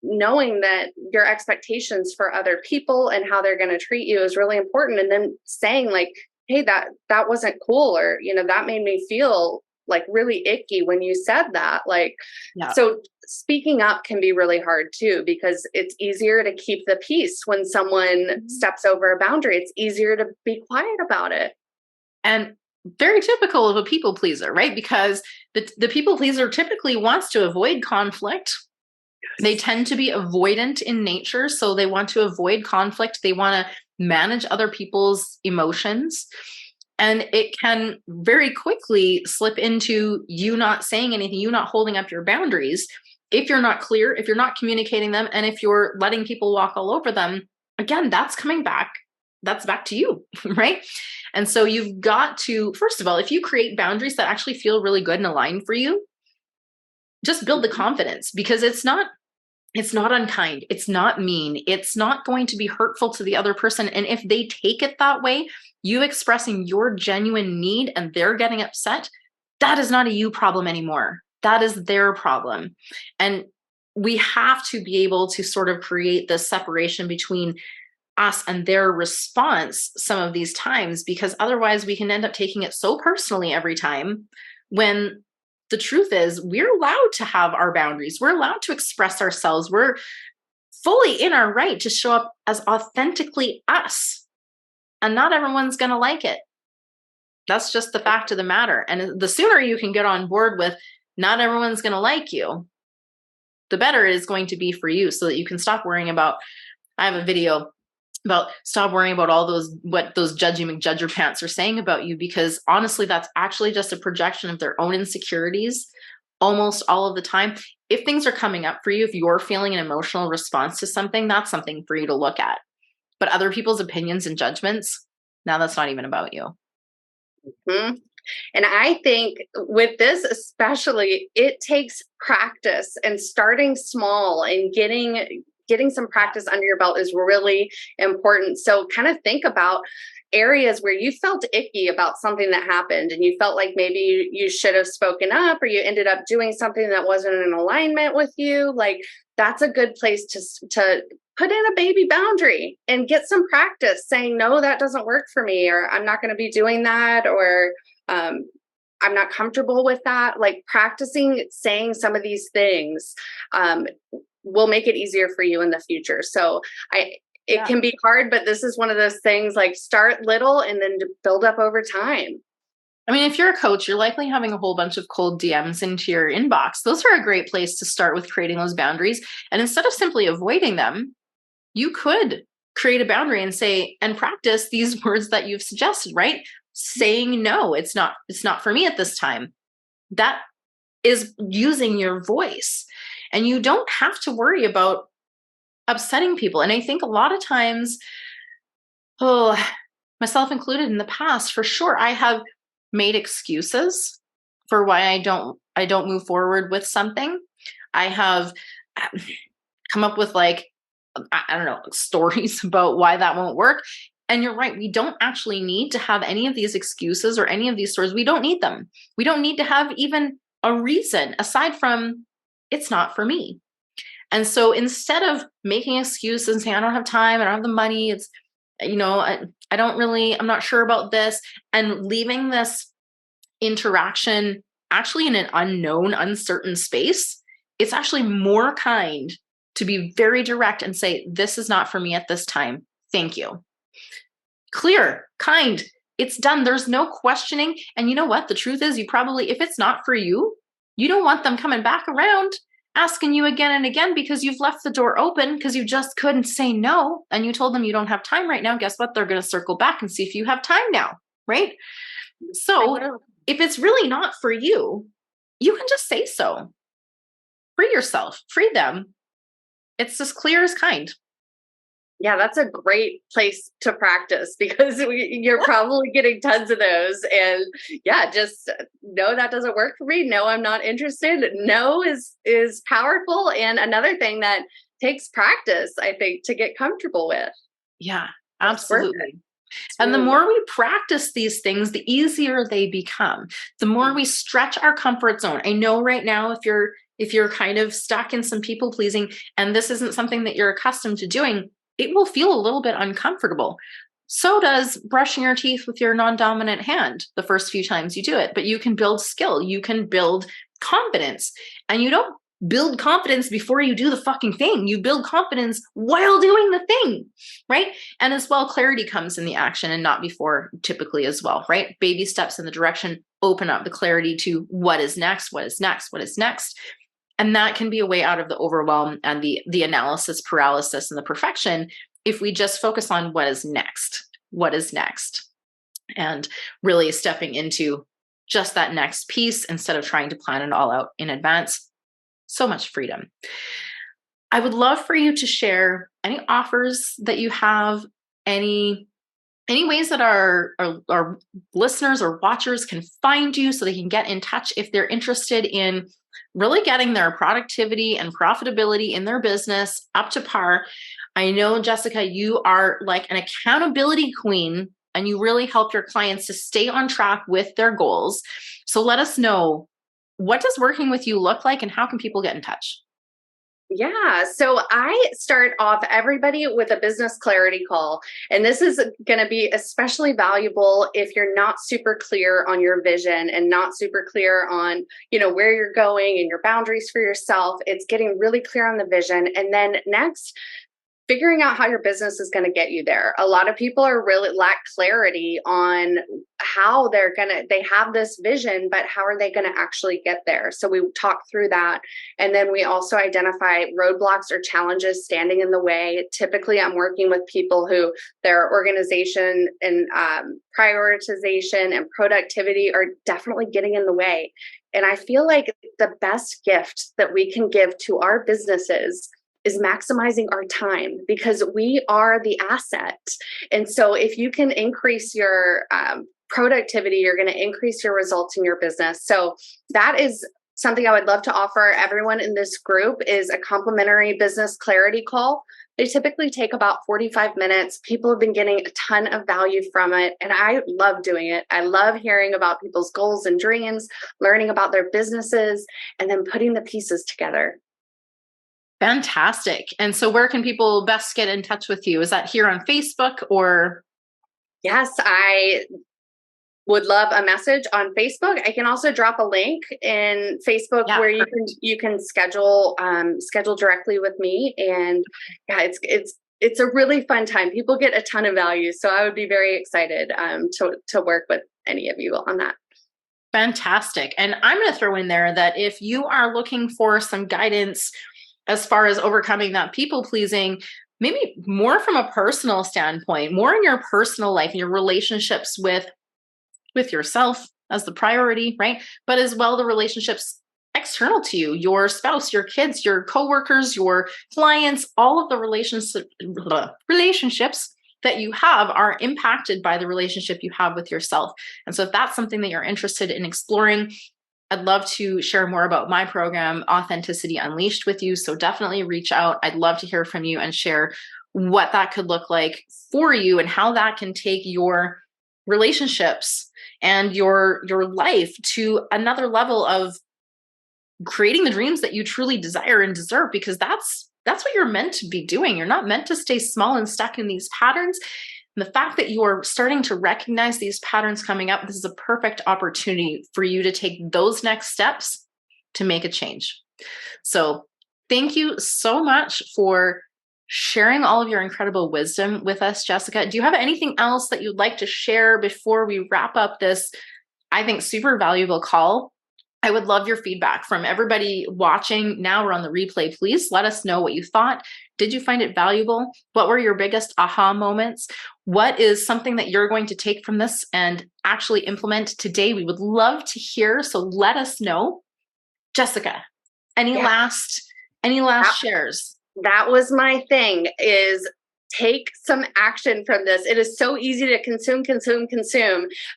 that your expectations for other people and how they're going to treat you is really important. And then saying like, hey, that wasn't cool, or, that made me feel like really icky when you said that. Like, Yeah. so speaking up can be really hard too, because it's easier to keep the peace when someone steps over a boundary. It's easier to be quiet about it. And very typical of a people pleaser, right? Because the people pleaser typically wants to avoid conflict. They tend to be avoidant in nature. So they want to avoid conflict. They want to manage other people's emotions. And it can very quickly slip into you not saying anything, you not holding up your boundaries. If you're not clear, if you're not communicating them, and if you're letting people walk all over them, again, that's coming back. That's back to you, right? And so you've got to, first of all, if you create boundaries that actually feel really good and aligned for you, just build the confidence, because it's not unkind. It's not mean. It's not going to be hurtful to the other person. And if they take it that way, you expressing your genuine need and they're getting upset, that is not a you problem anymore. That is their problem. And we have to be able to sort of create this separation between us and their response some of these times, because otherwise we can end up taking it so personally every time, when the truth is we're allowed to have our boundaries. We're allowed to express ourselves. We're fully in our right to show up as authentically us. And not everyone's going to like it. That's just the fact of the matter. And the sooner you can get on board with not everyone's going to like you, the better it is going to be for you, so that you can stop worrying about, I have a video about stop worrying about all what those judgy McJudger pants are saying about you, because honestly, that's actually just a projection of their own insecurities almost all of the time. If things are coming up for you, if you're feeling an emotional response to something, that's something for you to look at. But other people's opinions and judgments, now that's not even about you. Mm-hmm. And I think with this especially, it takes practice, and starting small and getting some practice under your belt is really important. So kind of think about areas where you felt icky about something that happened and you felt like maybe you should have spoken up, or you ended up doing something that wasn't in alignment with you. Like, that's a good place to put in a baby boundary and get some practice saying, no, that doesn't work for me, or I'm not going to be doing that, or I'm not comfortable with that. Like, practicing saying some of these things will make it easier for you in the future. So it can be hard, but this is one of those things, like, start little and then build up over time. I mean, if you're a coach, you're likely having a whole bunch of cold DMs into your inbox. Those are a great place to start with creating those boundaries. And instead of simply avoiding them, you could create a boundary and say, and practice these words that you've suggested, right? Saying, no, it's not for me at this time. That is using your voice. And you don't have to worry about upsetting people. And I think a lot of times, myself included in the past, for sure, I have made excuses for why I don't move forward with something. I have come up with, like, I don't know, stories about why that won't work. And you're right. We don't actually need to have any of these excuses or any of these stories. We don't need them. We don't need to have even a reason aside from it's not for me. And so instead of making excuses and saying, I don't have time, I don't have the money, it's, I'm not sure about this, and leaving this interaction actually in an unknown, uncertain space, it's actually more kind to be very direct and say, this is not for me at this time. Thank you. Clear, kind, it's done. There's no questioning. And you know what? The truth is, you probably, if it's not for you, you don't want them coming back around asking you again and again, because you've left the door open because you just couldn't say no. And you told them you don't have time right now. Guess what? They're going to circle back and see if you have time now, right? So if it's really not for you, you can just say so. Free yourself, free them. It's as clear as kind. Yeah, that's a great place to practice because you're probably getting tons of those. And yeah, just no, that doesn't work for me. No, I'm not interested. No is powerful. And another thing that takes practice, I think, to get comfortable with. Yeah, It's worth it. absolutely. It's And the really worth more we practice these things, the easier they become. The more it. we stretch our comfort zone. I know right now if you're kind of stuck in some people pleasing and this isn't something that you're accustomed to doing, it will feel a little bit uncomfortable. So does brushing your teeth with your non-dominant hand the first few times you do it, but you can build skill, you can build confidence, and you don't build confidence before you do the fucking thing. You build confidence while doing the thing, right? And as well, clarity comes in the action and not before, typically as well, right? Baby steps in the direction, open up the clarity to what is next, what is next, what is next. And that can be a way out of the overwhelm and the analysis paralysis and the perfection if we just focus on what is next, and really stepping into just that next piece instead of trying to plan it all out in advance. So much freedom. I would love for you to share any offers that you have, any ways that our listeners or watchers can find you so they can get in touch if they're interested in really getting their productivity and profitability in their business up to par. I know, Jessica, you are like an accountability queen and you really help your clients to stay on track with their goals. So let us know, what does working with you look like and how can people get in touch? Yeah. So I start off everybody with a business clarity call. And this is going to be especially valuable if you're not super clear on your vision and not super clear on, where you're going and your boundaries for yourself. It's getting really clear on the vision. And then next, figuring out how your business is going to get you there. A lot of people are really lack clarity on how they have this vision, but how are they going to actually get there? So we talk through that. And then we also identify roadblocks or challenges standing in the way. Typically, I'm working with people who their organization and prioritization and productivity are definitely getting in the way. And I feel like the best gift that we can give to our businesses is maximizing our time, because we are the asset. And so if you can increase your productivity, you're going to increase your results in your business. So that is something I would love to offer everyone in this group, is a complimentary business clarity call. They typically take about 45 minutes. People have been getting a ton of value from it, and I love doing it. I love hearing about people's goals and dreams, learning about their businesses, and then putting the pieces together. Fantastic. And so where can people best get in touch with you? Is that here on Facebook or? Yes, I would love a message on Facebook. I can also drop a link in Facebook where you can schedule directly with me. And yeah, it's a really fun time. People get a ton of value. So I would be very excited to work with any of you on that. Fantastic. And I'm going to throw in there that if you are looking for some guidance as far as overcoming that people pleasing, maybe more from a personal standpoint, more in your personal life and your relationships with yourself as the priority, right? But as well, the relationships external to you, your spouse, your kids, your coworkers, your clients, all of the relationships that you have are impacted by the relationship you have with yourself. And so if that's something that you're interested in exploring, I'd love to share more about my program, Authenticity Unleashed, with you. So definitely reach out. I'd love to hear from you and share what that could look like for you and how that can take your relationships and your life to another level of creating the dreams that you truly desire and deserve, because that's what you're meant to be doing. You're not meant to stay small and stuck in these patterns. And the fact that you are starting to recognize these patterns coming up, this is a perfect opportunity for you to take those next steps to make a change. So thank you so much for sharing all of your incredible wisdom with us, Jessica. Do you have anything else that you'd like to share before we wrap up this, I think, super valuable call? I would love your feedback from everybody watching now or on the replay. Please let us know what you thought. Did you find it valuable? What were your biggest aha moments? What is something that you're going to take from this and actually implement today? We would love to hear. So let us know. Jessica, any last shares? That was my thing, is take some action from this. It is so easy to consume,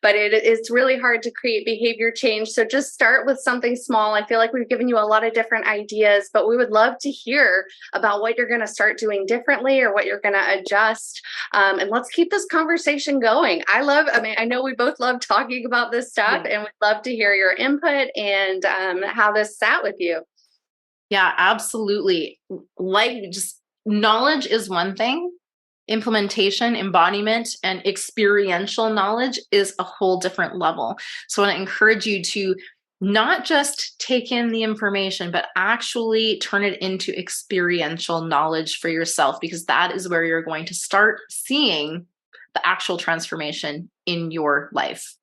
but it's really hard to create behavior change. So just start with something small. I feel like we've given you a lot of different ideas, but we would love to hear about what you're going to start doing differently or what you're going to adjust. And let's keep this conversation going. I know we both love talking about this stuff, and we'd love to hear your input and how this sat with you. Yeah, absolutely. Just knowledge is one thing. Implementation, embodiment, and experiential knowledge is a whole different level. So I want to encourage you to not just take in the information, but actually turn it into experiential knowledge for yourself, because that is where you're going to start seeing the actual transformation in your life.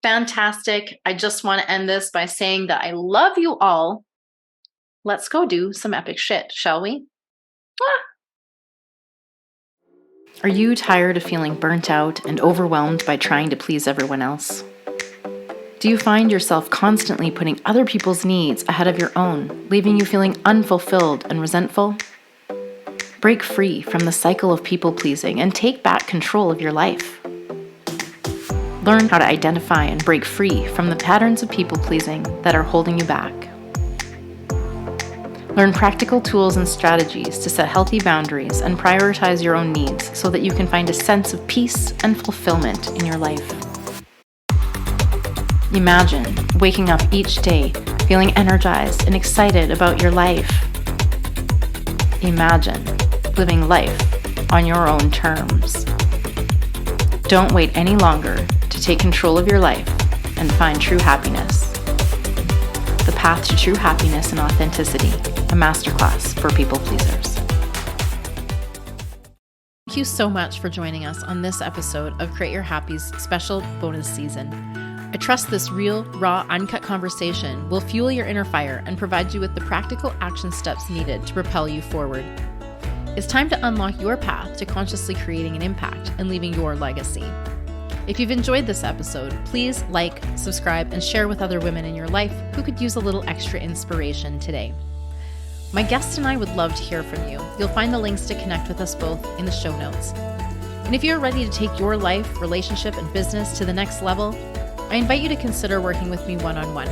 Fantastic. I just want to end this by saying that I love you all. Let's go do some epic shit, shall we? Are you tired of feeling burnt out and overwhelmed by trying to please everyone else? Do you find yourself constantly putting other people's needs ahead of your own, leaving you feeling unfulfilled and resentful? Break free from the cycle of people pleasing and take back control of your life. Learn how to identify and break free from the patterns of people pleasing that are holding you back. Learn practical tools and strategies to set healthy boundaries and prioritize your own needs so that you can find a sense of peace and fulfillment in your life. Imagine waking up each day feeling energized and excited about your life. Imagine living life on your own terms. Don't wait any longer to take control of your life and find true happiness. The Path to True Happiness and Authenticity, a masterclass for people pleasers. Thank you so much for joining us on this episode of Create Your Happy's special bonus season. I trust this real, raw, uncut conversation will fuel your inner fire and provide you with the practical action steps needed to propel you forward. It's time to unlock your path to consciously creating an impact and leaving your legacy. If you've enjoyed this episode, please like, subscribe, and share with other women in your life who could use a little extra inspiration today. My guest and I would love to hear from you. You'll find the links to connect with us both in the show notes. And if you're ready to take your life, relationship, and business to the next level, I invite you to consider working with me one-on-one.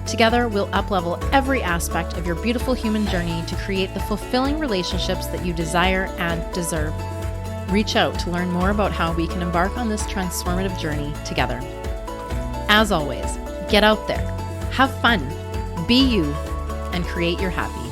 Together, we'll up-level every aspect of your beautiful human journey to create the fulfilling relationships that you desire and deserve. Reach out to learn more about how we can embark on this transformative journey together. As always, get out there, have fun, be you, and create your happy.